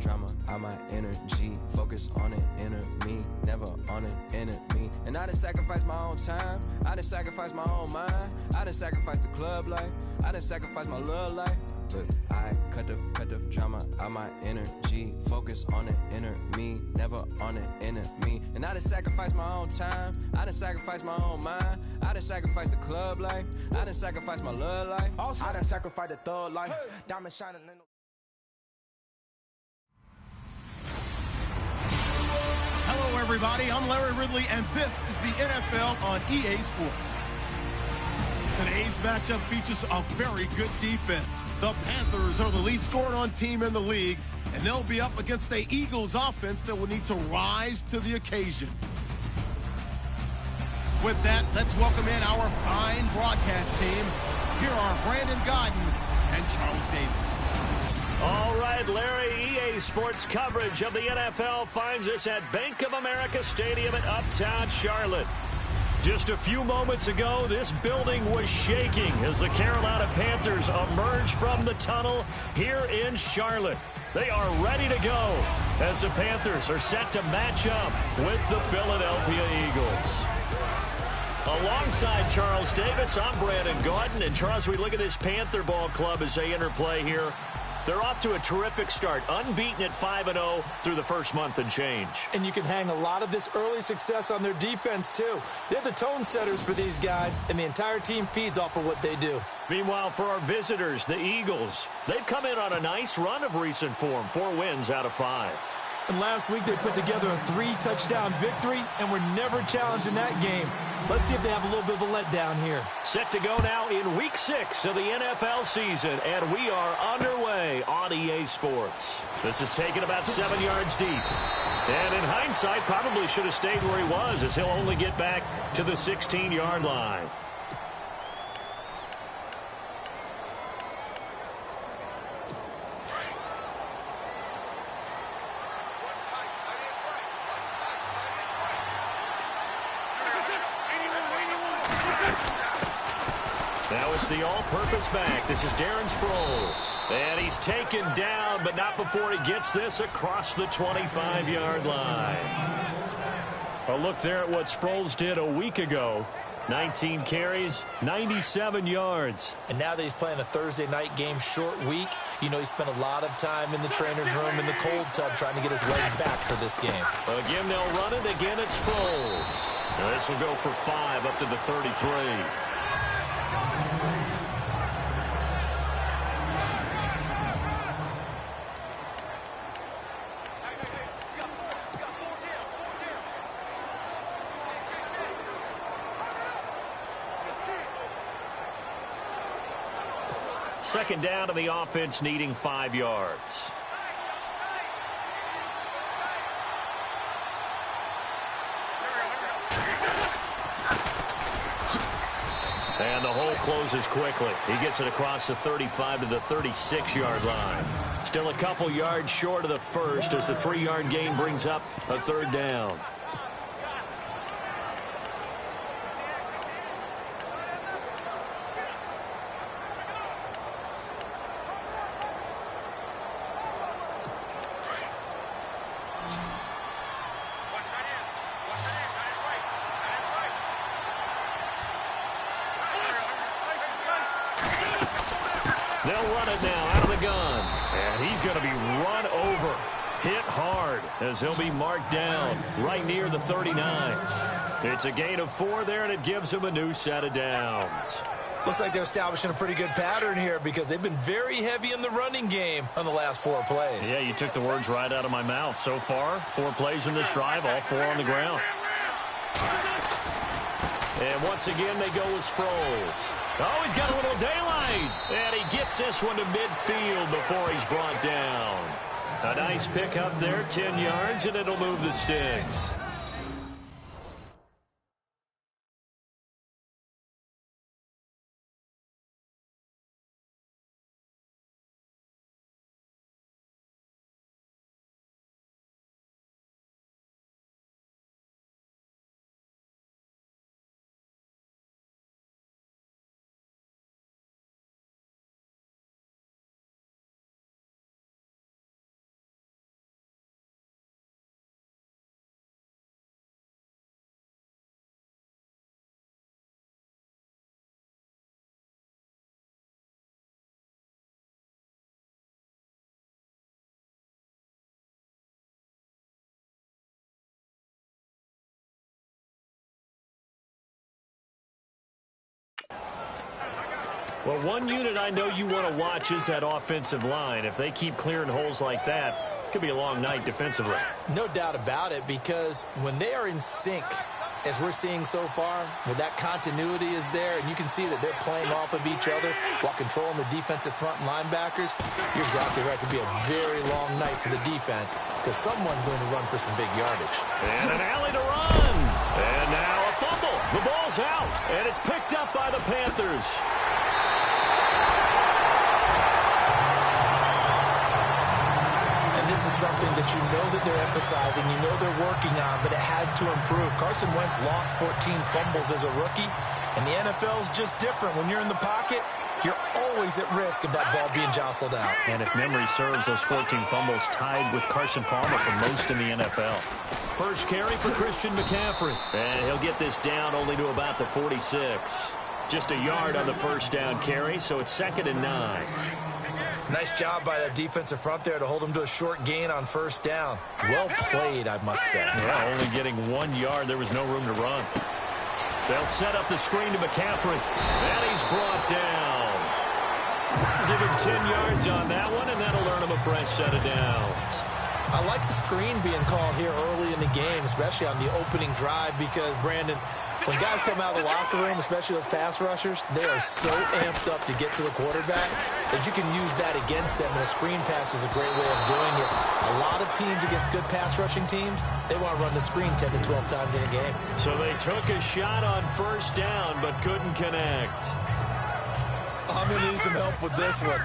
drama out my energy. Focus on an inner me, never on an enemy. And I done sacrificed my own time, I done sacrificed my own mind, I done sacrificed the club life, I done sacrificed my love life. But I cut the drama out my energy. Focus on the inner me, never on the enemy. And I done sacrificed my own time, I done sacrificed my own mind, I done sacrificed the club life, I done sacrificed my love life. Also, I done sacrificed the thug life. Hey. Diamond shining in the... Hello, everybody. I'm Larry Ridley, and this is the NFL on EA Sports. Today's matchup features a very good defense. The Panthers are the least scored on team in the league, and they'll be up against the Eagles offense that will need to rise to the occasion. With that, let's welcome in our fine broadcast team. Here are Brandon Godden and Charles Davis. All right, Larry, EA Sports coverage of the NFL finds us at Bank of America Stadium in Uptown Charlotte. Just a few moments ago, this building was shaking as the Carolina Panthers emerged from the tunnel here in Charlotte. They are ready to go as the Panthers are set to match up with the Philadelphia Eagles. Alongside Charles Davis, I'm Brandon Gordon. And Charles, we look at this Panther ball club as they enter play here. They're off to a terrific start, unbeaten at 5-0 through the first month and change. And you can hang a lot of this early success on their defense, too. They're the tone setters for these guys, and the entire team feeds off of what they do. Meanwhile, for our visitors, the Eagles, they've come in on a nice run of recent form, 4 wins out of 5. And last week they put together a 3-touchdown victory and were never challenged in that game. Let's see if they have a little bit of a letdown here. Set to go now in Week 6 of the NFL season, and we are underway on EA Sports. This is taken about 7 yards deep. And in hindsight, probably should have stayed where he was, as he'll only get back to the 16-yard line. Now it's the all-purpose back. This is Darren Sproles. And he's taken down, but not before he gets this across the 25-yard line. A look there at what Sproles did a week ago. 19 carries, 97 yards. And now that he's playing a Thursday night game, short week, you know he spent a lot of time in the trainer's room in the cold tub trying to get his legs back for this game. Again, they'll run it again at Sproles. Now this will go for 5 up to the 33. Second down to the offense, needing 5 yards. And the hole closes quickly. He gets it across the 35 to the 36-yard line. Still a couple yards short of the first as the 3-yard gain brings up a third down. They'll run it now out of the gun. And he's going to be run over. Hit hard as he'll be marked down right near the 39. It's a gain of 4 there, and it gives him a new set of downs. Looks like they're establishing a pretty good pattern here because they've been very heavy in the running game on the last 4 plays. Yeah, you took the words right out of my mouth. So far, 4 plays in this drive, all 4 on the ground. And once again, they go with Sproles. Oh, he's got a little daylight. And he gets this one to midfield before he's brought down. A nice pick up there, 10 yards, and it'll move the sticks. Well, one unit I know you want to watch is that offensive line. If they keep clearing holes like that, it could be a long night defensively. No doubt about it, because when they are in sync, as we're seeing so far, when that continuity is there, and you can see that they're playing off of each other while controlling the defensive front linebackers, you're exactly right. It could be a very long night for the defense because someone's going to run for some big yardage. And an alley to run. And now a fumble. The ball's out, and it's picked up by the Panthers. This is something that you know that they're emphasizing, you know they're working on, but it has to improve. Carson Wentz lost 14 fumbles as a rookie, and the NFL is just different. When you're in the pocket, you're always at risk of that ball being jostled out. And if memory serves, those 14 fumbles tied with Carson Palmer for most in the NFL. First carry for Christian McCaffrey. And he'll get this down only to about the 46. Just a yard on the first down carry, so it's 2nd and 9. Nice job by that defensive front there to hold them to a short gain on first down. Well played, I must say. Yeah, only getting 1 yard. There was no room to run. They'll set up the screen to McCaffrey. And he's brought down. Give him 10 yards on that one, and that'll earn him a fresh set of downs. I like the screen being called here early in the game, especially on the opening drive, because, Brandon, when guys come out of the locker room, especially those pass rushers, they are so amped up to get to the quarterback that you can use that against them, and a screen pass is a great way of doing it. A lot of teams against good pass rushing teams, they want to run the screen 10 to 12 times in a game. So they took a shot on first down but couldn't connect. I'm going to need some help with this one.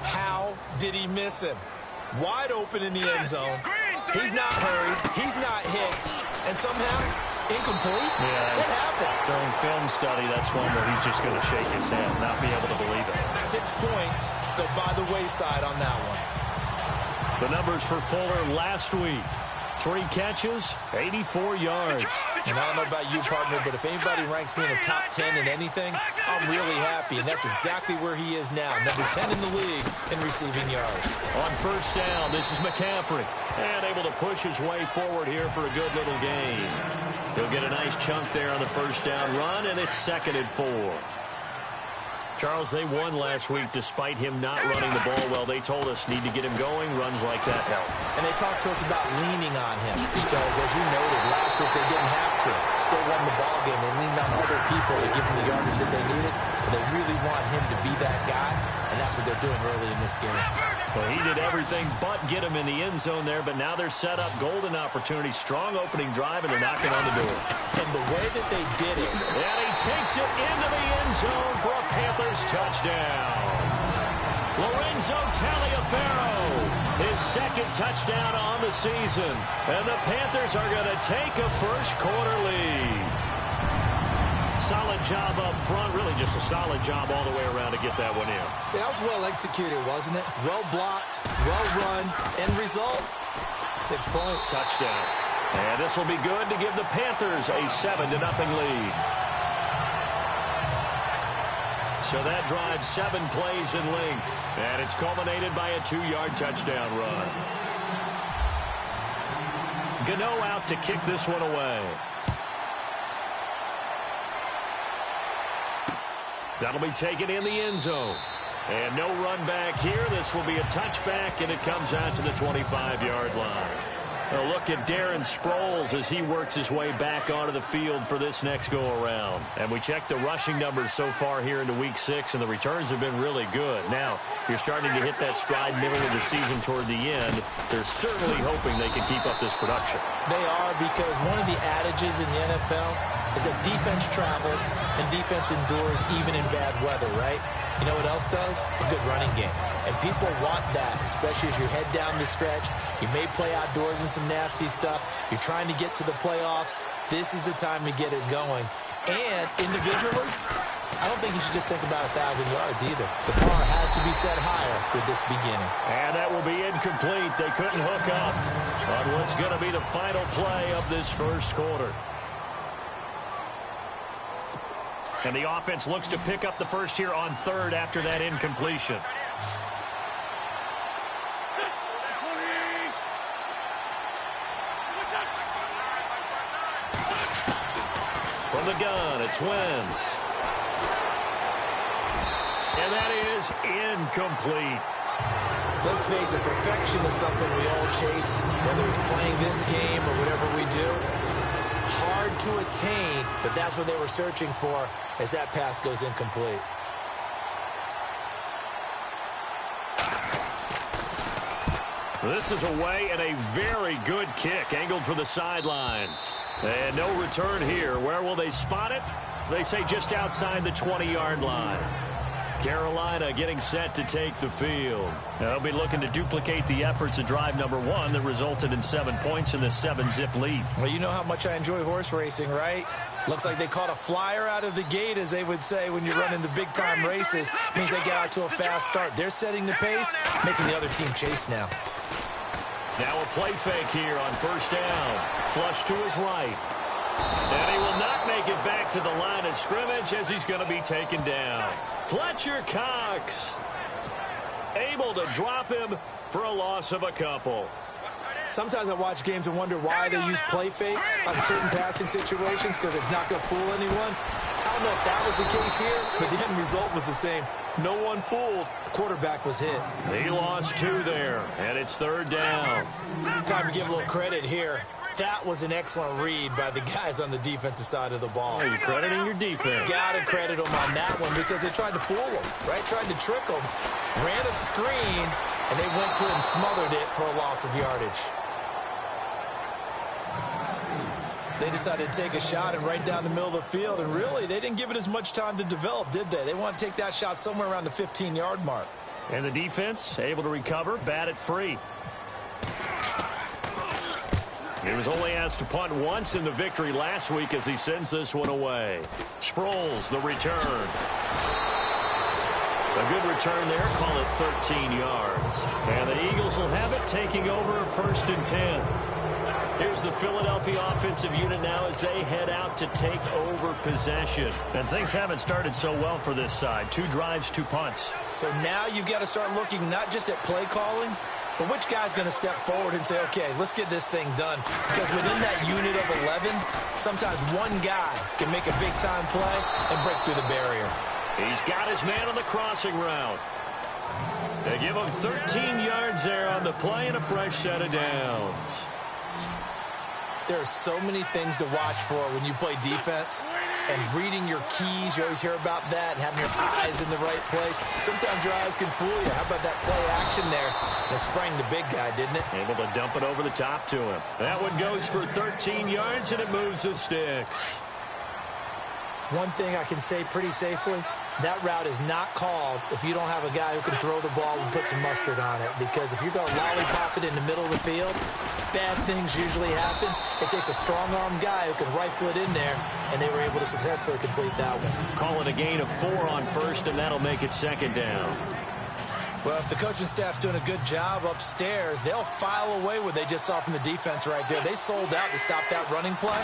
How did he miss him? Wide open in the end zone. He's not hurried. He's not hit. And somehow, incomplete? Yeah. What happened? During film study, that's one where he's just going to shake his head, not be able to believe it. 6 points go by the wayside on that one. The numbers for Fuller last week. 3 catches, 84 yards. And I don't know about you, partner, but if anybody ranks me in the top 10 in anything, I'm really happy. And that's exactly where he is now. Number 10 in the league in receiving yards. On first down, this is McCaffrey. And able to push his way forward here for a good little gain. He'll get a nice chunk there on the first down run, and it's 2nd and 4. Charles, they won last week despite him not running the ball well. They told us need to get him going. Runs like that help. And they talked to us about leaning on him because, as you noted, last week they didn't have to. Still won the ball game. They leaned on other people to give them the yardage that they needed. But they really want him to be that guy, and that's what they're doing early in this game. Well, he did everything but get him in the end zone there, but now they're set up. Golden opportunity, strong opening drive, and they're knocking on the door. And the way that they did it. And he takes it into the end zone for a Panthers touchdown. Lorenzo Taliaferro, his 2nd touchdown on the season. And the Panthers are going to take a first quarter lead. Solid job up front, really just a solid job all the way around to get that one in. That was well executed, wasn't it? Well blocked, well run, end result, 6 points. Touchdown. And this will be good to give the Panthers a 7-0 lead. So that drives 7 plays in length. And it's culminated by a 2-yard touchdown run. Gano out to kick this one away. That'll be taken in the end zone. And no run back here. This will be a touchback, and it comes out to the 25-yard line. A look at Darren Sproles as he works his way back onto the field for this next go-around. And we checked the rushing numbers so far here into Week 6, and the returns have been really good. Now, you're starting to hit that stride middle of the season toward the end. They're certainly hoping they can keep up this production. They are, because one of the adages in the NFL is that defense travels and defense endures even in bad weather, right? You know what else does? A good running game. And people want that, especially as you head down the stretch. You may play outdoors in some nasty stuff. You're trying to get to the playoffs. This is the time to get it going. And individually, I don't think you should just think about 1,000 yards either. The bar has to be set higher with this beginning. And that will be incomplete. They couldn't hook up on what's going to be the final play of this first quarter. And the offense looks to pick up the first here on 3rd after that incompletion. From the gun, it's Wentz. And that is incomplete. Let's face it, perfection is something we all chase, whether it's playing this game or whatever we do. Hard to attain, but that's what they were searching for as that pass goes incomplete. This is away and a very good kick, angled for the sidelines. And no return here. Where will they spot it? They say just outside the 20-yard line. Carolina getting set to take the field. They'll be looking to duplicate the efforts of drive number 1 that resulted in 7 points in the 7-zip lead. Well, you know how much I enjoy horse racing, right? Looks like they caught a flyer out of the gate, as they would say when you're running the big-time races. Means they get out to a fast start. They're setting the pace, making the other team chase now. Now a play fake here on first down. Flush to his right. And he will not make it back to the line of scrimmage as he's going to be taken down. Fletcher Cox able to drop him for a loss of a couple. Sometimes I watch games and wonder why they use play fakes on certain passing situations, because it's not going to fool anyone. I don't know if that was the case here, but the end result was the same. No one fooled. The quarterback was hit. He lost 2 there, and it's third down. Time to give a little credit here. That was an excellent read by the guys on the defensive side of the ball. Are you crediting your defense? Got to credit them on that one because they tried to fool them, right? Tried to trick them. Ran a screen, and they went to it and smothered it for a loss of yardage. They decided to take a shot and right down the middle of the field, and really, they didn't give it as much time to develop, did they? They want to take that shot somewhere around the 15-yard mark. And the defense able to recover, bat it free. He was only asked to punt once in the victory last week as he sends this one away. Sproles, the return. A good return there, call it 13 yards. And the Eagles will have it, taking over first and 10. Here's the Philadelphia offensive unit now as they head out to take over possession. And things haven't started so well for this side. 2 drives, 2 punts. So now you've got to start looking not just at play calling, but which guy's going to step forward and say, okay, let's get this thing done. Because within that unit of 11, sometimes one guy can make a big-time play and break through the barrier. He's got his man on the crossing route. They give him 13 yards there on the play and a fresh set of downs. There are so many things to watch for when you play defense. And reading your keys, you always hear about that, and having your eyes in the right place. Sometimes your eyes can fool you. How about that play action there? And it sprang the big guy, didn't it? Able to dump it over the top to him. That one goes for 13 yards, and it moves the sticks. One thing I can say pretty safely, that route is not called if you don't have a guy who can throw the ball and put some mustard on it. Because if you're going to lollipop it in the middle of the field, bad things usually happen. It takes a strong-arm guy who can rifle it in there, and they were able to successfully complete that one. Call it a gain of 4 on first, and that'll make it second down. Well, if the coaching staff's doing a good job upstairs, they'll file away what they just saw from the defense right there. They sold out to stop that running play.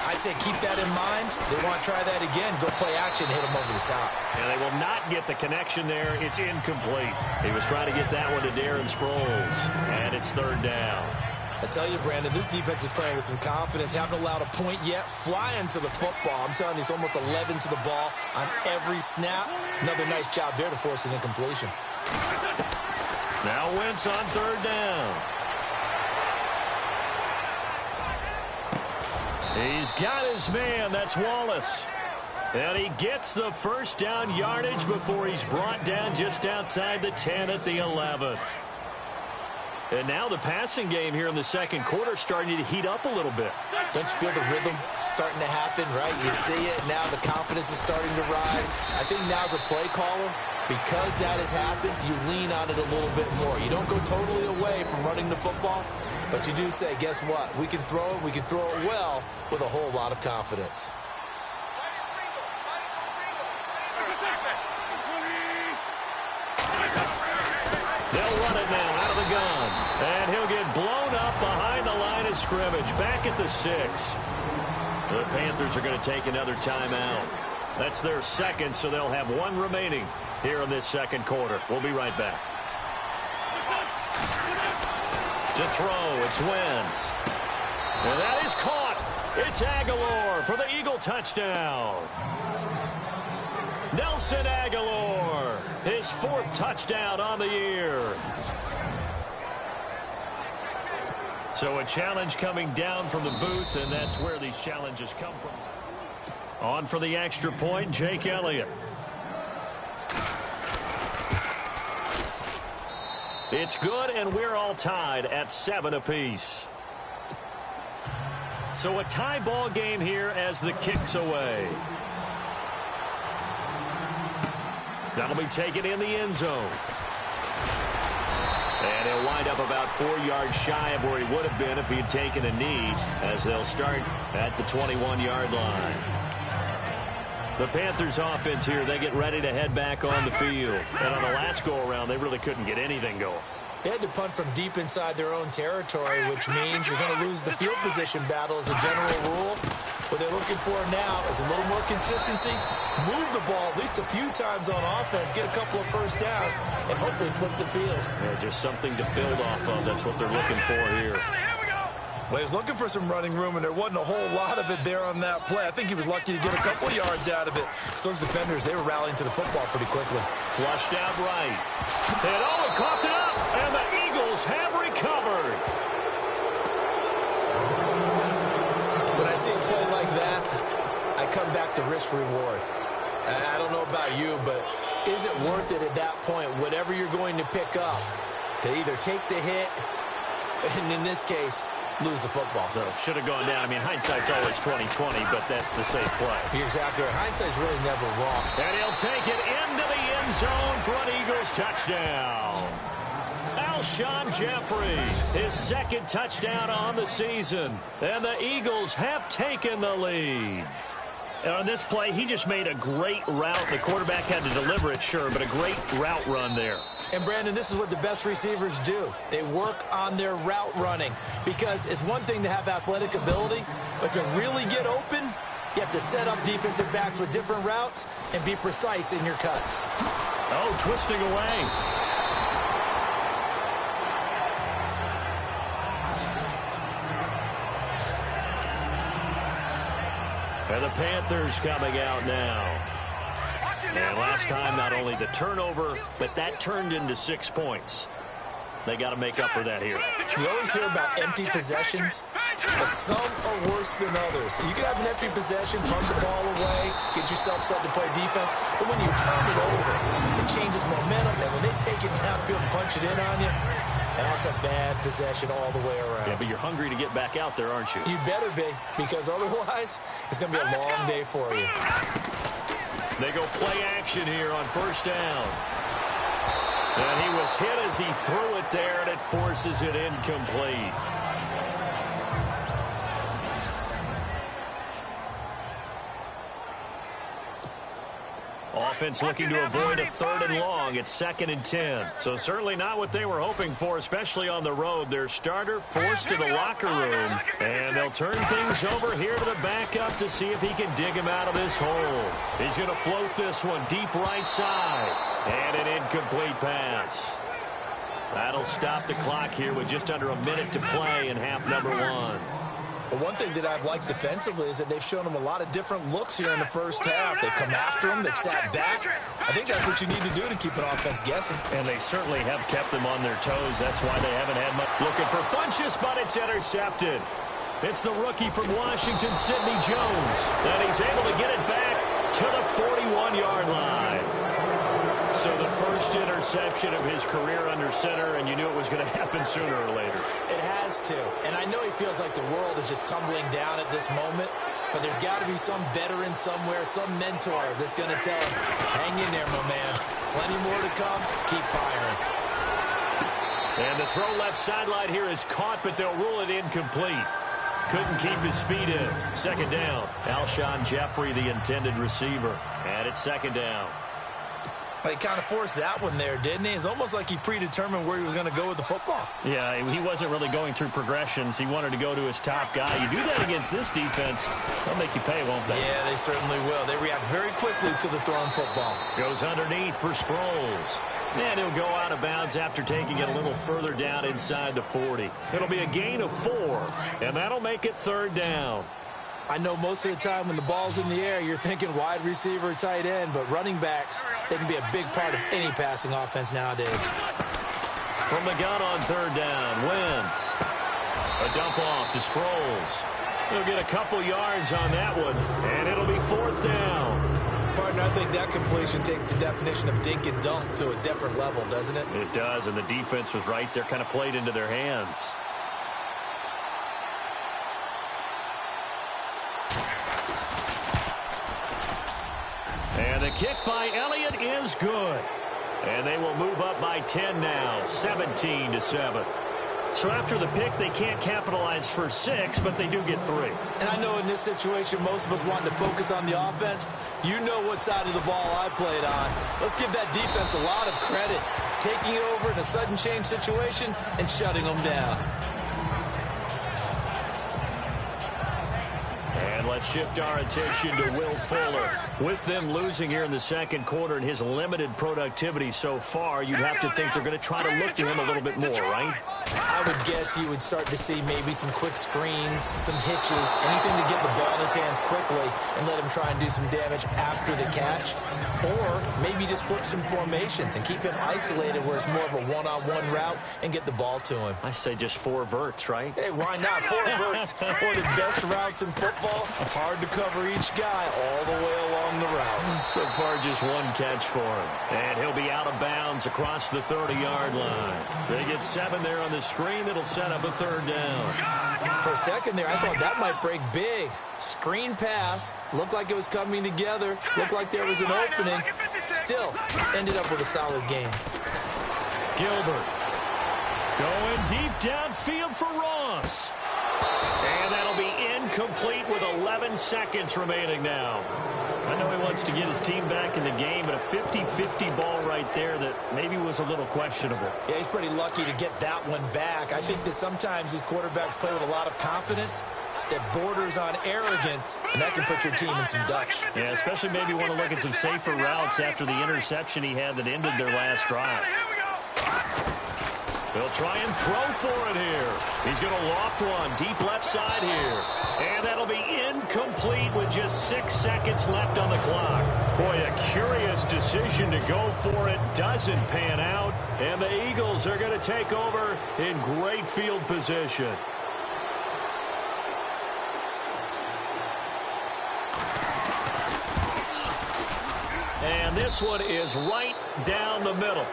I'd say keep that in mind. They want to try that again. Go play action, hit them over the top. And they will not get the connection there. It's incomplete. He was trying to get that one to Darren Sproles. And it's third down. I tell you, Brandon, this defense is playing with some confidence. Haven't allowed a point yet. Flying to the football. I'm telling you, it's almost 11 to the ball on every snap. Another nice job there to force an incompletion. Now Wentz on third down. He's got his man. That's Wallace. And he gets the first down yardage before he's brought down just outside the 10 at the 11th. And now the passing game here in the second quarter starting to heat up a little bit. Don't you feel the rhythm starting to happen, right? You see it now. The confidence is starting to rise. I think now as a play caller, because that has happened, you lean on it a little bit more. You don't go totally away from running the football, but you do say, guess what? We can throw it. We can throw it well with a whole lot of confidence. They'll run it now out of the gun. And he'll get blown up behind the line of scrimmage. Back at the 6. The Panthers are going to take another timeout. That's their second, so they'll have 1 remaining here in this second quarter. We'll be right back. To throw, it's Wentz. And that is caught. It's Aguilar for the Eagle touchdown. Nelson Aguilar his 4th touchdown on the year. So a challenge coming down from the booth, and that's where these challenges come from. On for the extra point, Jake Elliott. It's good, and we're all tied at 7 apiece. So a tie ball game here as the kick's away. That'll be taken in the end zone. And he'll wind up about 4 yards shy of where he would have been if he had taken a knee, as they'll start at the 21-yard line. The Panthers offense here, they get ready to head back on the field. And on the last go-around, they really couldn't get anything going. They had to punt from deep inside their own territory, which means you're going to lose the field position battle as a general rule. What they're looking for now is a little more consistency, move the ball at least a few times on offense, get a couple of first downs, and hopefully flip the field. Yeah, just something to build off of. That's what they're looking for here. Well, he was looking for some running room, and there wasn't a whole lot of it there on that play. I think he was lucky to get a couple of yards out of it. So those defenders, they were rallying to the football pretty quickly. Flushed out right. And Owen coughed it up, and the Eagles have recovered. When I see a play like that, I come back to risk reward. I don't know about you, but is it worth it at that point, whatever you're going to pick up, to either take the hit, and in this case, lose the football? So should have gone down. I mean, hindsight's always 20/20, but that's the safe play. You're exactly right. Hindsight's really never wrong. And he'll take it into the end zone for an Eagles touchdown. Alshon Jeffrey, his 2nd touchdown on the season. And the Eagles have taken the lead. And on this play, he just made a great route. The quarterback had to deliver it, sure, but a great route run there. And, Brandon, this is what the best receivers do. They work on their route running, because it's one thing to have athletic ability, but to really get open, you have to set up defensive backs with different routes and be precise in your cuts. Oh, twisting away. And the Panthers coming out now. And last time, not only the turnover, but that turned into 6 points. They got to make up for that here. You always hear about empty possessions, but some are worse than others. You can have an empty possession, punt the ball away, get yourself set to play defense, but when you turn it over, it changes momentum, and when they take it downfield and punch it in on you, that's a bad possession all the way around. Yeah, but you're hungry to get back out there, aren't you? You better be, because otherwise, it's going to be a long day for you. They go play action here on 1st down. And he was hit as he threw it there, and it forces it incomplete. Offense looking to avoid a 3rd and long. It's 2nd and 10. So certainly not what they were hoping for, especially on the road. Their starter forced to the locker room. And they'll turn things over here to the backup to see if he can dig him out of this hole. He's going to float this one deep right side. And an incomplete pass. That'll stop the clock here with just under a minute to play in half number 1. But one thing that I've liked defensively is that they've shown them a lot of different looks here in the first half. They've come after them. They've sat back. I think that's what you need to do to keep an offense guessing. And they certainly have kept them on their toes. That's why they haven't had much. Looking for Funchess, but it's intercepted. It's the rookie from Washington, Sidney Jones. And he's able to get it back to the 41-yard line. So the first interception of his career under center, and you knew it was going to happen sooner or later. It has to. And I know he feels like the world is just tumbling down at this moment, but there's got to be some veteran somewhere, some mentor that's going to tell him, hang in there, my man. Plenty more to come. Keep firing. And the throw left sideline here is caught, but they'll rule it incomplete. Couldn't keep his feet in. 2nd down. Alshon Jeffrey, the intended receiver. And it's 2nd down. He kind of forced that one there, didn't he? It's almost like he predetermined where he was going to go with the football. Yeah, he wasn't really going through progressions. He wanted to go to his top guy. You do that against this defense, they'll make you pay, won't they? Yeah, they certainly will. They react very quickly to the thrown football. Goes underneath for Sproles. And he'll go out of bounds after taking it a little further down inside the 40. It'll be a gain of 4, and that'll make it 3rd down. I know most of the time when the ball's in the air, you're thinking wide receiver, tight end, but running backs, they can be a big part of any passing offense nowadays. From the gun on third down, Wentz. A dump off to Sproles. He'll get a couple yards on that one, and it'll be fourth down. Partner, I think that completion takes the definition of dink and dunk to a different level, doesn't it? It does, and the defense was right there, kind of played into their hands. And the kick by Elliott is good. And they will move up by 10 now, 17-7. So after the pick, they can't capitalize for 6, but they do get 3. And I know in this situation, most of us want to focus on the offense. You know what side of the ball I played on. Let's give that defense a lot of credit. Taking it over in a sudden change situation and shutting them down. And let's shift our attention to Will Fuller. With them losing here in the second quarter and his limited productivity so far, you'd have to think they're going to try to look to him a little bit more, right? I would guess you would start to see maybe some quick screens, some hitches, anything to get the ball in his hands quickly and let him try and do some damage after the catch. Or maybe just flip some formations and keep him isolated where it's more of a one-on-one route and get the ball to him. I say just 4 verts, right? Hey, why not? 4 verts. One of the best routes in football. Hard to cover each guy all the way along the route. So far, just 1 catch for him. And he'll be out of bounds across the 30-yard line. They get 7 there on the screen. It'll set up a third down. For a second there, I thought that might break big. Screen pass. Looked like it was coming together. Looked like there was an opening. Still, ended up with a solid game. Gilbert going deep downfield for Ross. And that'll be incomplete with 11 seconds remaining now. I know he wants to get his team back in the game, but a 50-50 ball right there that maybe was a little questionable. Yeah, he's pretty lucky to get that one back. I think that sometimes these quarterbacks play with a lot of confidence that borders on arrogance, and that can put your team in some Dutch. Yeah, especially maybe want to look at some safer routes after the interception he had that ended their last drive. They'll try and throw for it here. He's going to loft one deep left side here. And that'll be incomplete with just 6 seconds left on the clock. Boy, a curious decision to go for it. Doesn't pan out. And the Eagles are going to take over in great field position. And this one is right down the middle.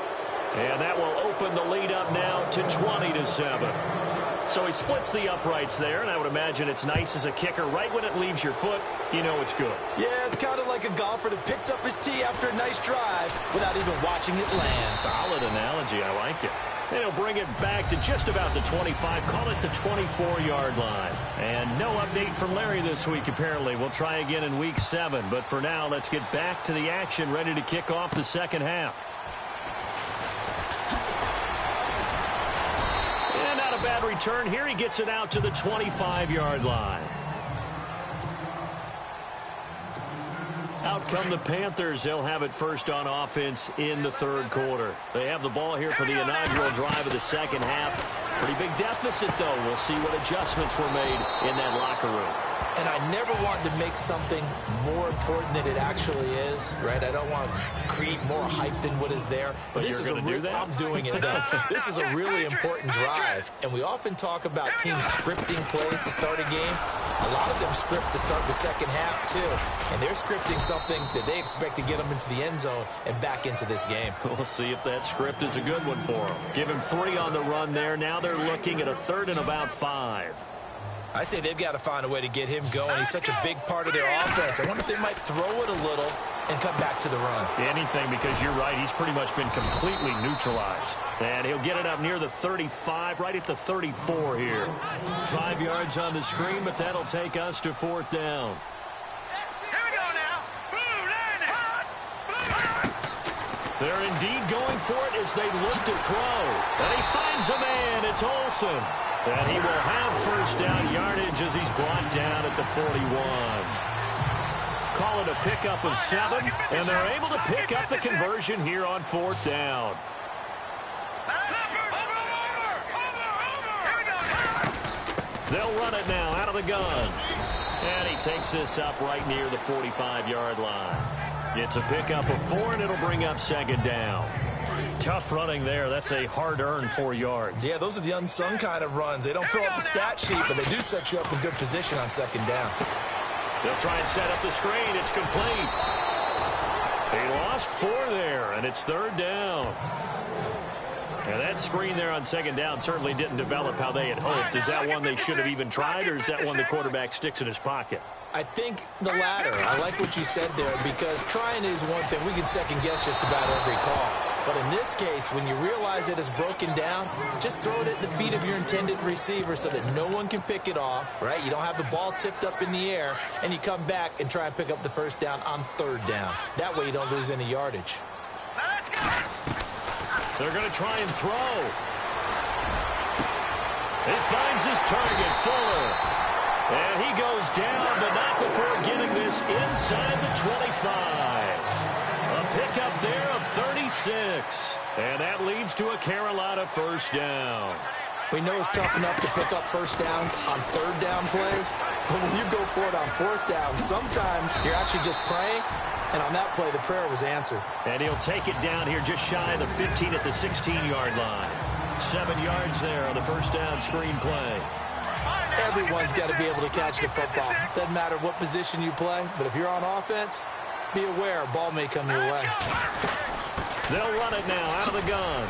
And that will open the lead up now to 20-7. So he splits the uprights there, and I would imagine it's nice as a kicker. Right when it leaves your foot, you know it's good. Yeah, it's kind of like a golfer that picks up his tee after a nice drive without even watching it land. Solid analogy. I like it. And he'll bring it back to just about the 25. Call it the 24-yard line. And no update from Larry this week, apparently. We'll try again in Week 7. But for now, let's get back to the action, ready to kick off the second half. Bad return here. He gets it out to the 25-yard line. Out come the Panthers. They'll have it first on offense in the third quarter. They have the ball here for the inaugural drive of the second half. Pretty big deficit, though. We'll see what adjustments were made in that locker room. And I never want to make something more important than it actually is, right? I don't want to create more hype than what is there. But this is do that? I'm doing it, though. This is a really important drive. And we often talk about teams scripting plays to start a game. A lot of them script to start the second half, too. And they're scripting something that they expect to get them into the end zone and back into this game. We'll see if that script is a good one for them. Give him 3 on the run there. Now they're looking at a 3rd and about 5. I'd say they've got to find a way to get him going. He's such a big part of their offense. I wonder if they might throw it a little and come back to the run. Anything, because you're right. He's pretty much been completely neutralized. And he'll get it up near the 35, right at the 34 here. 5 yards on the screen, but that'll take us to 4th down. Here we go now. They're indeed going for it as they look to throw. And he finds a man. It's Olsen. And he will have first down yardage as he's brought down at the 41. Call it a pickup of 7, and they're able to pick up the conversion here on 4th down. They'll run it now out of the gun. And he takes this up right near the 45-yard line. It's a pickup of 4, and it'll bring up second down. Tough running there. That's a hard-earned 4 yards. Yeah, those are the unsung kind of runs. They don't fill up the stat sheet, but they do set you up in good position on second down. They'll try and set up the screen. It's complete. He lost 4 there, and it's third down. And that screen there on second down certainly didn't develop how they had hoped. Is that one they should have even tried, or is that one the quarterback sticks in his pocket? I think the latter. I like what you said there, because trying is one thing. We can second-guess just about every call. But in this case, when you realize it is broken down, just throw it at the feet of your intended receiver so that no one can pick it off, right? You don't have the ball tipped up in the air, and you come back and try and pick up the first down on third down. That way you don't lose any yardage. Let's go. They're going to try and throw. He finds his target, Fuller. And he goes down, but not before getting this inside the 25. A pickup there of 36. And that leads to a Carolina first down. We know it's tough enough to pick up first downs on third down plays, but when you go for it on fourth down, sometimes you're actually just praying, and on that play, the prayer was answered. And he'll take it down here just shy of the 15 at the 16-yard line. 7 yards there on the first down screen play. Everyone's got to be able to catch the football. Doesn't matter what position you play, but if you're on offense, be aware a ball may come your way. They'll run it now out of the gun.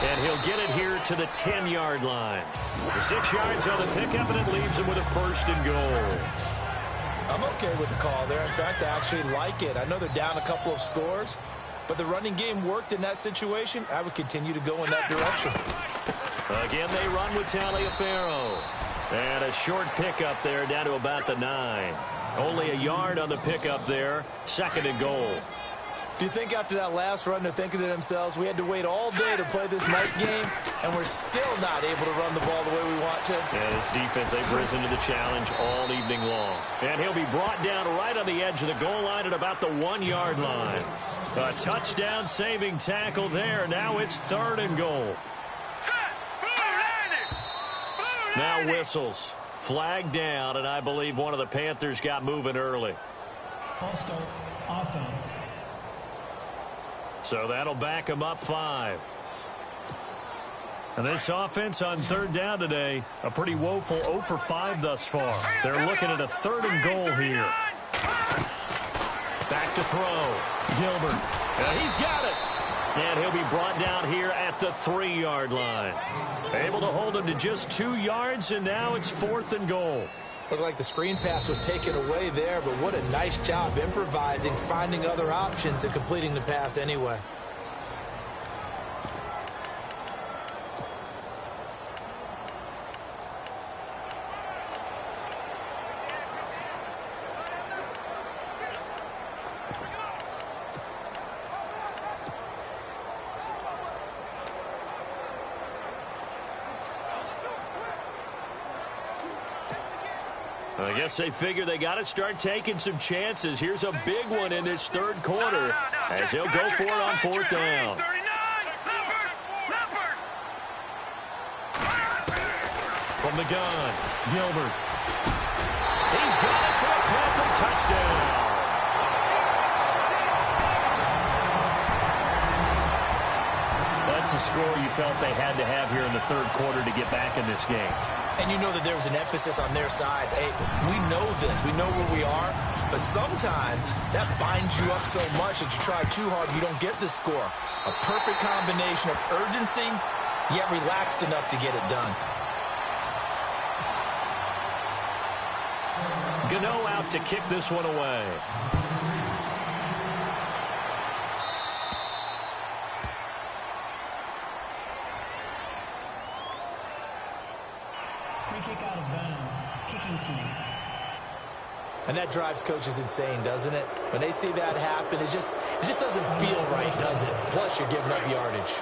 And he'll get it here to the 10-yard line. The 6 yards on the pickup, and it leaves him with a first and goal. I'm okay with the call there. In fact, I actually like it. I know they're down a couple of scores, but the running game worked in that situation. I would continue to go in that direction. Again, they run with Taliaferro. And a short pickup there down to about the 9. Only a yard on the pickup there. Second and goal. Do you think after that last run they're thinking to themselves, we had to wait all day to play this night game, and we're still not able to run the ball the way we want to? Yeah, this defense, they've risen to the challenge all evening long. And he'll be brought down right on the edge of the goal line at about the 1-yard line. A touchdown saving tackle there. Now it's third and goal. Now whistles. Flag down, and I believe one of the Panthers got moving early. False start, offense. So that'll back them up 5. And this offense on third down today, a pretty woeful 0 for 5 thus far. They're looking at a third and goal here. Back to throw. Gilbert. And he's got it. And he'll be brought down here at the 3-yard line. Able to hold him to just 2 yards, and now it's fourth and goal. Looked like the screen pass was taken away there, but what a nice job improvising, finding other options, and completing the pass anyway. I guess they figure they got to start taking some chances. Here's a big one in this third quarter as he'll go for it on fourth down. From the gun, Gilbert. He's got it for a Panther touchdown. That's the score you felt they had to have here in the third quarter to get back in this game. And you know that there was an emphasis on their side. Hey, we know this. We know where we are. But sometimes that binds you up so much that you try too hard, you don't get the score. A perfect combination of urgency, yet relaxed enough to get it done. Gano out to kick this one away. Free kick out of bounds. Kicking team. And that drives coaches insane, doesn't it? When they see that happen, it just doesn't feel right, does it? Plus, you're giving up yardage.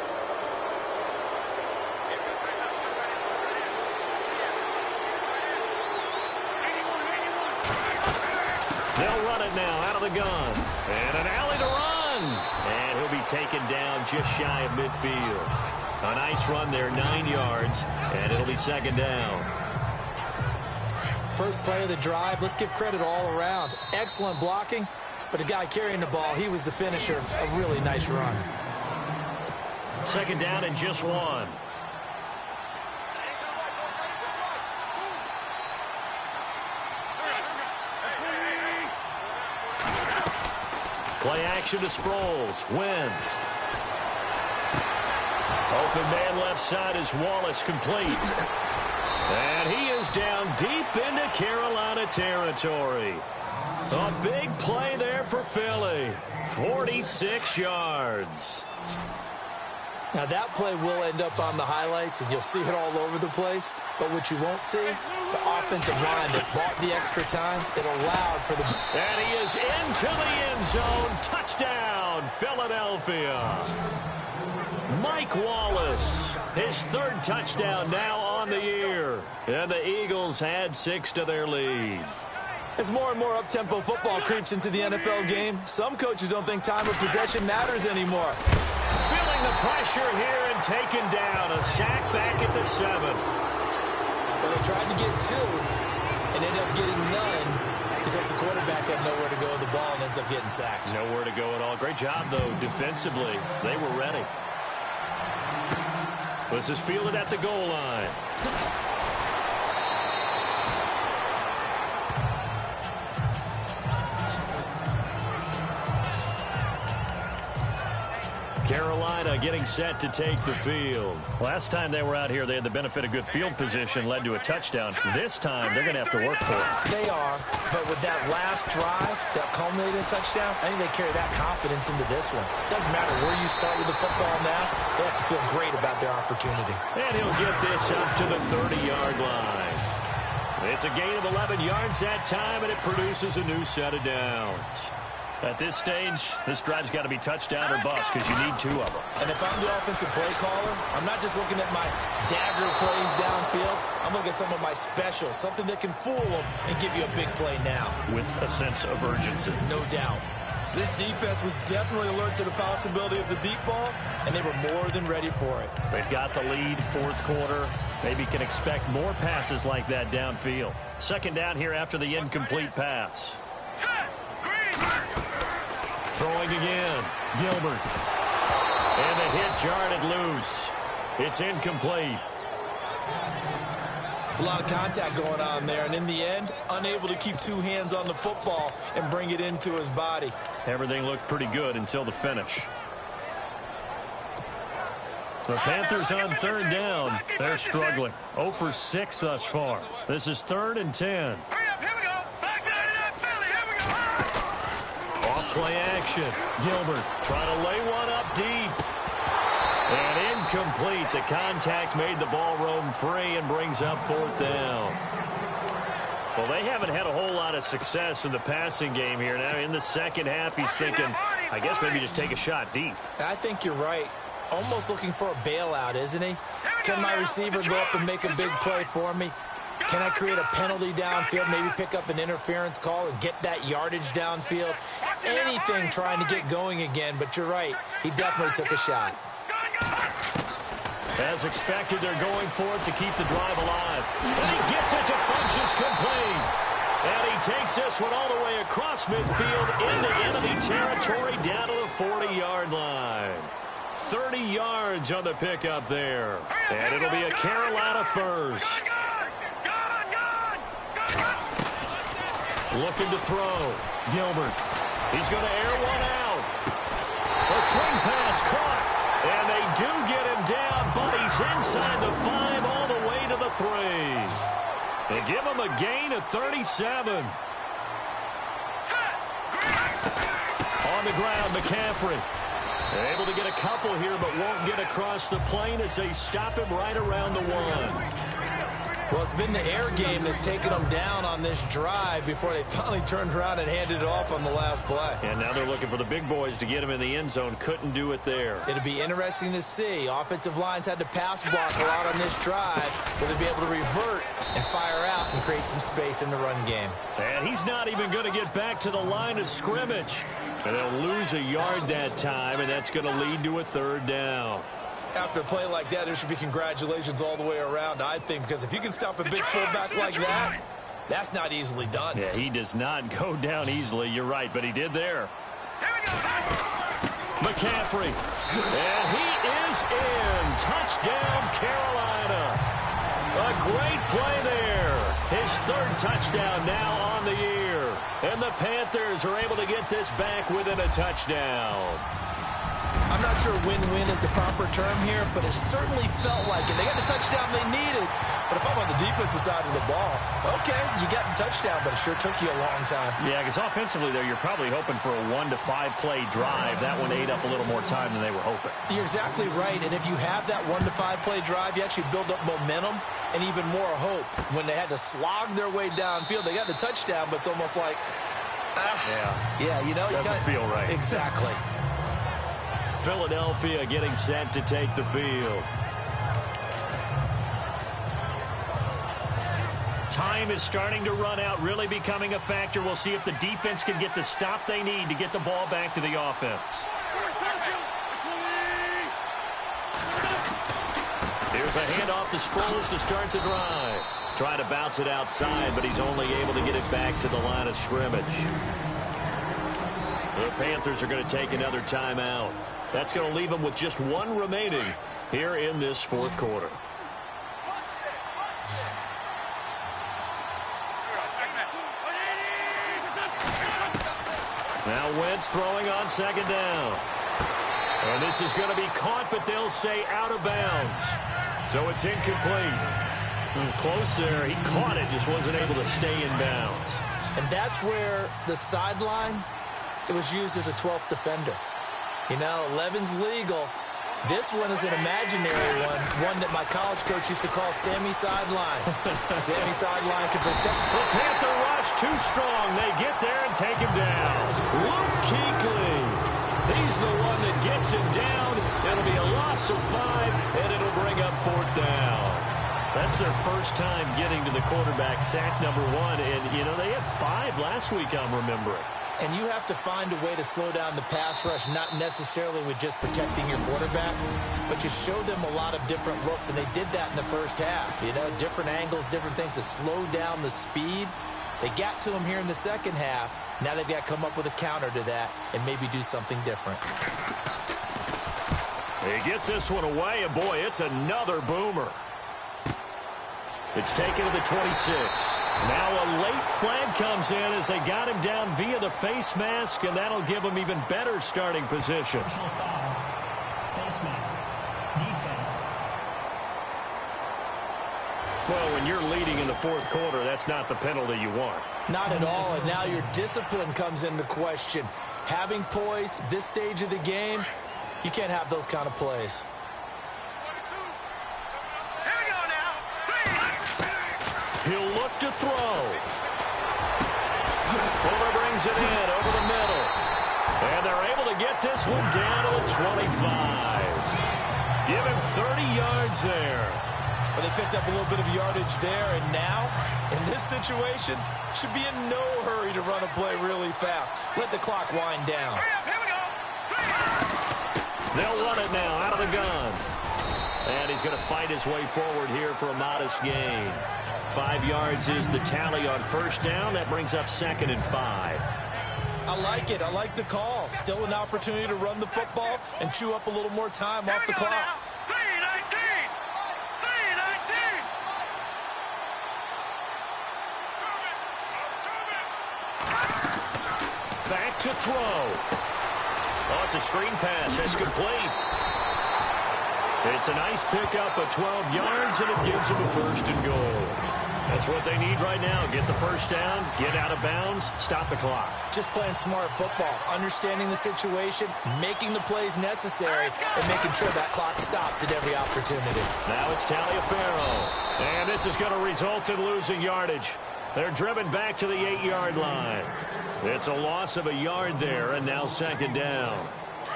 They'll run it now out of the gun. And an alley to run. And he'll be taken down just shy of midfield. A nice run there, 9 yards, and it'll be second down. First play of the drive, let's give credit all around. Excellent blocking, but the guy carrying the ball, he was the finisher. A really nice run. Second down and just one. Play action to Sproles. Wins. Open man left side is Wallace, complete. And he is down deep into Carolina territory. A big play there for Philly. 46 yards. Now that play will end up on the highlights, and you'll see it all over the place. But what you won't see, the offensive line that bought the extra time, it allowed for the... And he is into the end zone. Touchdown, Philadelphia. Mike Wallace, his third touchdown now on the year. And the Eagles add 6 to their lead. As more and more up-tempo football creeps into the NFL game, some coaches don't think time of possession matters anymore. Feeling the pressure here and taken down. A sack back at the 7. But they tried to get 2 and ended up getting none because the quarterback had nowhere to go with the ball and ends up getting sacked. Nowhere to go at all. Great job, though, defensively. They were ready. This is fielded at the goal line. Carolina getting set to take the field. Last time they were out here, they had the benefit of good field position, led to a touchdown. This time, they're going to have to work for it. They are, but with that last drive that culminated in a touchdown, I think they carry that confidence into this one. Doesn't matter where you start with the football now, they have to feel great about their opportunity. And he'll get this up to the 30-yard line. It's a gain of 11 yards that time, and it produces a new set of downs. At this stage, this drive's got to be touchdown or bust because you need 2 of them. And if I'm the offensive play caller, I'm not just looking at my dagger plays downfield. I'm looking at some of my specials, something that can fool them and give you a big play now. With a sense of urgency. No doubt. This defense was definitely alert to the possibility of the deep ball, and they were more than ready for it. They've got the lead, fourth quarter. Maybe can expect more passes like that downfield. Second down here after the incomplete pass. Throwing again, Gilbert. And the hit jarred it loose. It's incomplete. It's a lot of contact going on there, and in the end, unable to keep 2 hands on the football and bring it into his body. Everything looked pretty good until the finish. The Panthers on third down. They're struggling. 0 for 6 thus far. This is 3rd and 10. Play action. Gilbert trying to lay one up deep. And incomplete. The contact made the ball roam free and brings up 4th down. Well, they haven't had a whole lot of success in the passing game here. Now in the second half, he's thinking, I guess maybe just take a shot deep. I think you're right. Almost looking for a bailout, isn't he? Can my receiver go up and make a big play for me? Can I create a penalty downfield, maybe pick up an interference call and get that yardage downfield? Anything trying to get going again, but you're right. He definitely took a shot. As expected, they're going for it to keep the drive alive. And he gets it to Funchess complete. And he takes this one all the way across midfield into enemy territory down to the 40-yard line. 30 yards on the pickup there. And it'll be a Carolina first. Looking to throw. Gilbert. He's going to air one out. A swing pass caught. And they do get him down, but he's inside the 5 all the way to the 3. They give him a gain of 37. On the ground, McCaffrey. Able to get a couple here, but won't get across the plane as they stop him right around the 1. Well, it's been the air game that's taken them down on this drive before they finally turned around and handed it off on the last play. And now they're looking for the big boys to get him in the end zone. Couldn't do it there. It'll be interesting to see. Offensive lines had to pass block a lot on this drive. Will they be able to revert and fire out and create some space in the run game? And he's not even going to get back to the line of scrimmage. And they'll lose a yard that time, and that's going to lead to a 3rd down. After a play like that, there should be congratulations all the way around, I think, because if you can stop a big fullback like that, That's not easily done. Yeah, he does not go down easily. You're right, but he did there. Here we go. McCaffrey. And he is in. Touchdown, Carolina. A great play there. His third touchdown now on the year. And the Panthers are able to get this back within a touchdown. I'm not sure win-win is the proper term here, but it certainly felt like it. They got the touchdown they needed. But if I'm on the defensive side of the ball, okay, you got the touchdown, but it sure took you a long time. Yeah, because offensively there, you're probably hoping for a 1 to 5 play drive. That one ate up a little more time than they were hoping. You're exactly right, and if you have that 1 to 5 play drive, you actually build up momentum and even more hope. When they had to slog their way downfield, they got the touchdown, but it's almost like, yeah, you know, doesn't feel right. Exactly. Philadelphia getting set to take the field. Time is starting to run out, really becoming a factor. We'll see if the defense can get the stop they need to get the ball back to the offense. Here's a handoff to Sproles to start the drive. Trying to bounce it outside, but he's only able to get it back to the line of scrimmage. The Panthers are going to take another timeout. That's going to leave them with just 1 remaining here in this fourth quarter. Now Wentz throwing on second down. And this is going to be caught, but they'll say out of bounds. So it's incomplete. Close there. He caught it, just wasn't able to stay in bounds. And that's where the sideline, it was used as a 12th defender. You know, 11's legal. This one is an imaginary one that my college coach used to call Sammy Sideline. Sammy Sideline can protect. The Panther rush too strong. They get there and take him down. Luke Kuechly. He's the one that gets him down. It'll be a loss of 5, and it'll bring up 4th down. That's their first time getting to the quarterback, sack number 1. And, you know, they had 5 last week, I'm remembering. And you have to find a way to slow down the pass rush, not necessarily with just protecting your quarterback, but you show them a lot of different looks, and they did that in the first half. You know, different angles, different things to slow down the speed. They got to him here in the second half. Now they've got to come up with a counter to that and maybe do something different. He gets this one away, and boy, it's another boomer. It's taken to the 26. Now a late flag comes in as they got him down via the face mask, and that'll give him even better starting position. Personal foul. Face mask. Defense. Well, when you're leading in the fourth quarter, that's not the penalty you want. Not at all, and now your discipline comes into question. Having poise this stage of the game, you can't have those kind of plays. He'll look to throw. Fuller brings it in over the middle. And they're able to get this one down to the 25. Give him 30 yards there. But they picked up a little bit of yardage there, and now, in this situation, should be in no hurry to run a play really fast. Let the clock wind down. Here we go. They'll run it now out of the gun. And he's going to fight his way forward here for a modest gain. 5 yards is the tally on first down. That brings up 2nd and 5. I like it. I like the call. Still an opportunity to run the football and chew up a little more time off the clock. 3:19. Back to throw. Oh, it's a screen pass. That's complete. It's a nice pickup of 12 yards, and it gives them a 1st and goal. That's what they need right now. Get the first down, get out of bounds, stop the clock. Just playing smart football, understanding the situation, making the plays necessary, and making sure that clock stops at every opportunity. Now it's Taliaferro. And this is going to result in losing yardage. They're driven back to the 8-yard line. It's a loss of a yard there, and now 2nd down.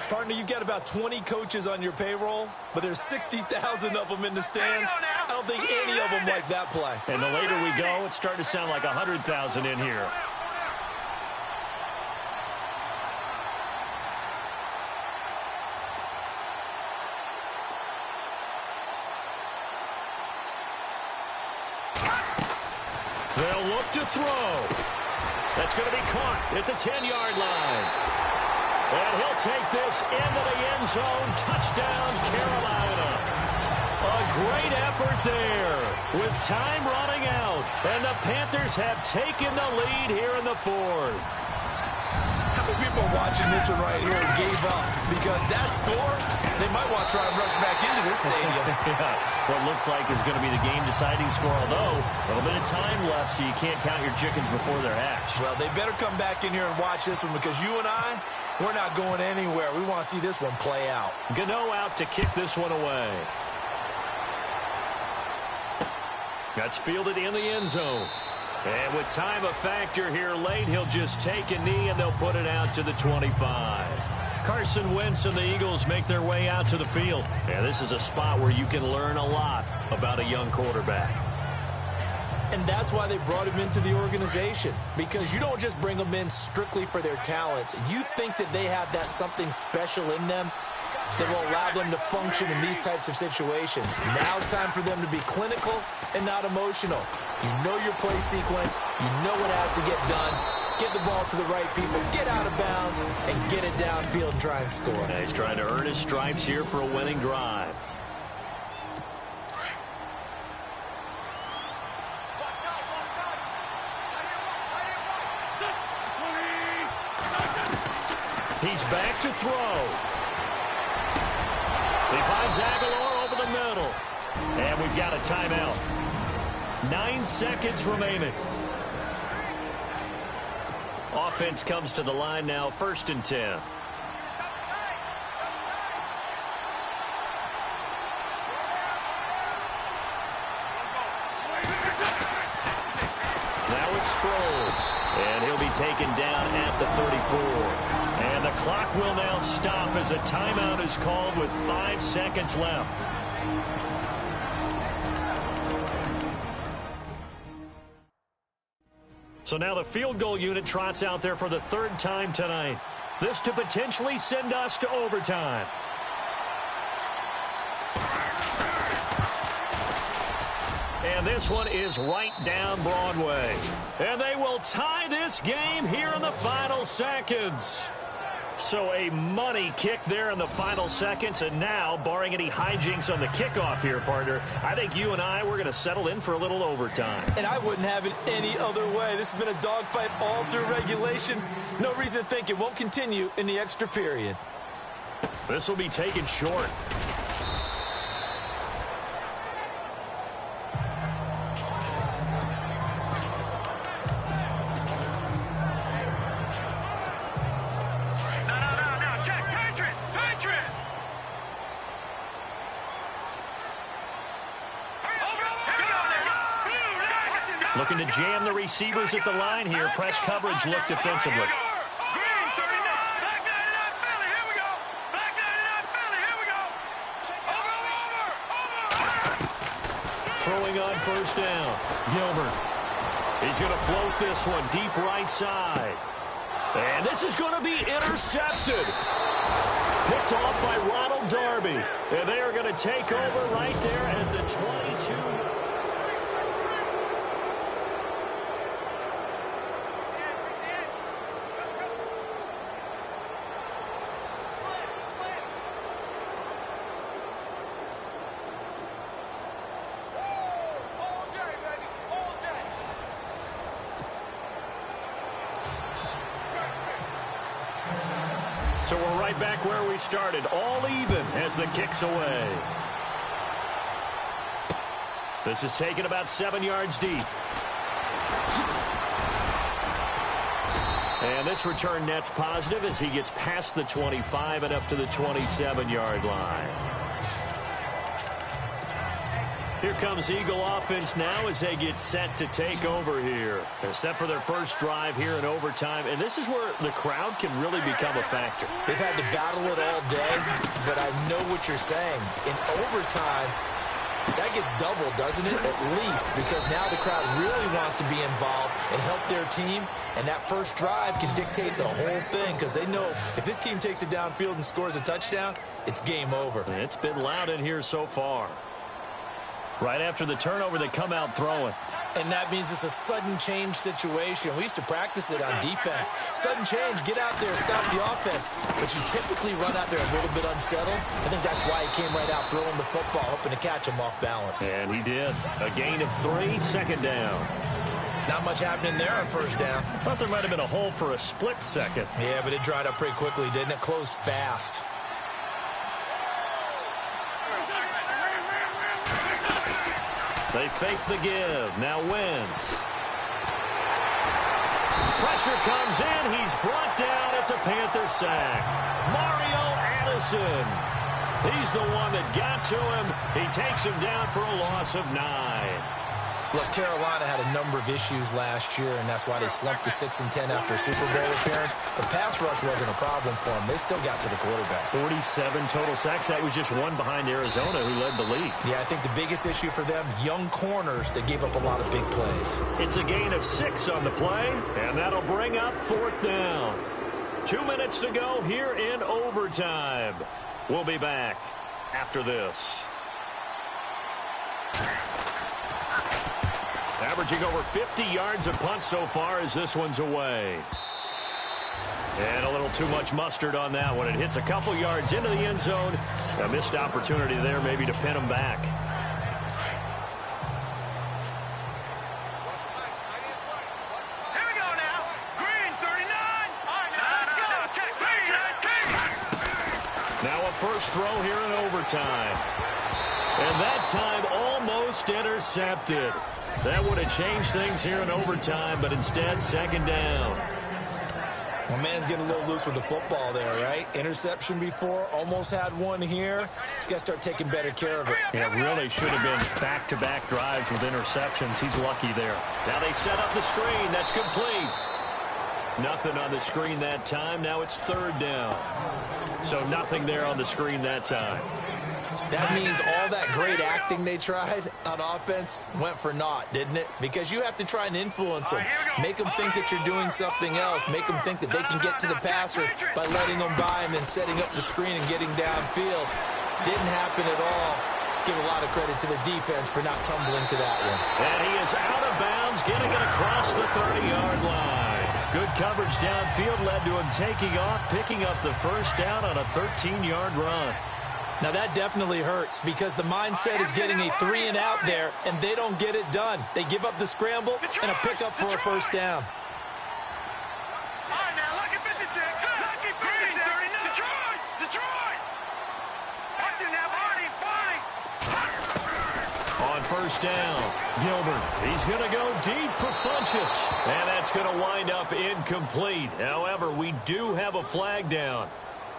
Partner, you've got about 20 coaches on your payroll, but there's 60,000 of them in the stands. I don't think any of them like that play. And the later we go, it's starting to sound like 100,000 in here. They'll look to throw. That's going to be caught at the 10-yard line. And he'll take this into the end zone. Touchdown, Carolina. A great effort there with time running out. And the Panthers have taken the lead here in the fourth. How many people are watching this one right here and gave up? Because that score, they might want to try and rush back into this stadium. Yeah, what looks like is going to be the game-deciding score, although a little bit of time left, so you can't count your chickens before they're hatched. Well, they better come back in here and watch this one because you and I, we're not going anywhere. We want to see this one play out. Gano out to kick this one away. That's fielded in the end zone. And with time a factor here late, he'll just take a knee and they'll put it out to the 25. Carson Wentz and the Eagles make their way out to the field. And this is a spot where you can learn a lot about a young quarterback. And that's why they brought him into the organization. Because you don't just bring them in strictly for their talents. You think that they have that something special in them that will allow them to function in these types of situations. Now it's time for them to be clinical and not emotional. You know your play sequence. You know what has to get done. Get the ball to the right people, get out of bounds, and get it downfield and try and score. And he's trying to earn his stripes here for a winning drive. He's back to throw. He finds Aguilar over the middle. And we've got a timeout. 9 seconds remaining. Offense comes to the line now, 1st and 10. Now it's Sproles. And he'll be taken down at the 34. And the clock will now stop as a timeout is called with 5 seconds left. So now the field goal unit trots out there for the 3rd time tonight. This to potentially send us to overtime. And this one is right down Broadway. And they will tie this game here in the final seconds. So a money kick there in the final seconds. And now, barring any hijinks on the kickoff here, partner, I think you and I, we're going to settle in for a little overtime. And I wouldn't have it any other way. This has been a dogfight all through regulation. No reason to think it won't continue in the extra period. This will be taken short. Looking to jam the receivers at the line here. Press coverage look defensively. Throwing on 1st down. Gilbert. He's going to float this one deep right side. And this is going to be intercepted. Picked off by Ronald Darby. And they are going to take over right there at the 22. So we're right back where we started, all even as the kick's away. This is taken about 7 yards deep. And this return net's positive as he gets past the 25 and up to the 27-yard line. Here comes Eagle offense now as they get set to take over here. They're set for their first drive here in overtime, and this is where the crowd can really become a factor. They've had to battle it all day, but I know what you're saying. In overtime, that gets doubled, doesn't it? At least, because now the crowd really wants to be involved and help their team, and that first drive can dictate the whole thing because they know if this team takes it downfield and scores a touchdown, it's game over. And it's been loud in here so far. Right after the turnover, they come out throwing. And that means it's a sudden change situation. We used to practice it on defense. Sudden change, get out there, stop the offense. But you typically run out there a little bit unsettled. I think that's why he came right out throwing the football, hoping to catch him off balance. And he did. A gain of 3, second down. Not much happening there on first down. Thought there might have been a hole for a split second. Yeah, but it dried up pretty quickly, didn't it? Closed fast. They fake the give. Now Wentz. Pressure comes in. He's brought down. It's a Panther sack. Mario Addison. He's the one that got to him. He takes him down for a loss of 9. Look, Carolina had a number of issues last year, and that's why they slumped to 6-10 after a Super Bowl appearance. The pass rush wasn't a problem for them. They still got to the quarterback. 47 total sacks. That was just one behind Arizona, who led the league. Yeah, I think the biggest issue for them, young corners that gave up a lot of big plays. It's a gain of 6 on the play, and that'll bring up 4th down. 2 minutes to go here in overtime. We'll be back after this. Averaging over 50 yards a punt so far as this one's away. And a little too much mustard on that one. It hits a couple yards into the end zone. A missed opportunity there maybe to pin him back. Here we go now. Green, 39. All right, now let's go. Check, Now a first throw here in overtime. And that time almost intercepted. That would have changed things here in overtime, but instead, second down. Well, man's getting a little loose with the football there, right? Interception before, almost had one here. He's got to start taking better care of it. Yeah, really should have been back-to-back drives with interceptions. He's lucky there. Now they set up the screen. That's complete. Nothing on the screen that time. Now it's 3rd down. So nothing there on the screen that time. That means all that great acting they tried on offense went for naught, didn't it? Because you have to try and influence them. Make them think that you're doing something else. Make them think that they can get to the passer by letting them by and then setting up the screen and getting downfield. Didn't happen at all. Give a lot of credit to the defense for not tumbling to that one. And he is out of bounds, getting it across the 30-yard line. Good coverage downfield led to him taking off, picking up the first down on a 13-yard run. Now, that definitely hurts because the mindset is getting a 3 and out there, and they don't get it done. They give up the scramble and a pickup for a first down. All right, now, lucky 56. Lucky 56. Detroit. Watch it now, Barney. On first down, Gilbert. He's going to go deep for Funchess. And that's going to wind up incomplete. However, we do have a flag down.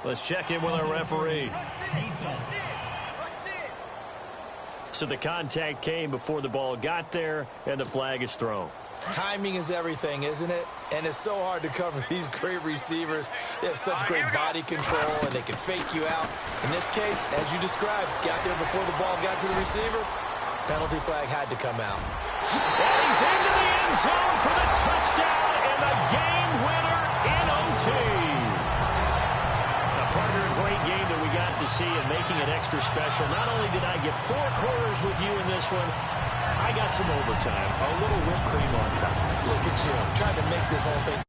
Let's check in with our referee. So the contact came before the ball got there, and the flag is thrown. Timing is everything, isn't it? And it's so hard to cover these great receivers. They have such great body control, and they can fake you out. In this case, as you described, got there before the ball got to the receiver. Penalty flag had to come out. And he's into the end zone for the touchdown and the game winner in OT. Partner, a great game that we got to see and making it extra special. Not only did I get 4 quarters with you in this one, I got some overtime, a little whipped cream on top. Look at you, trying to make this whole thing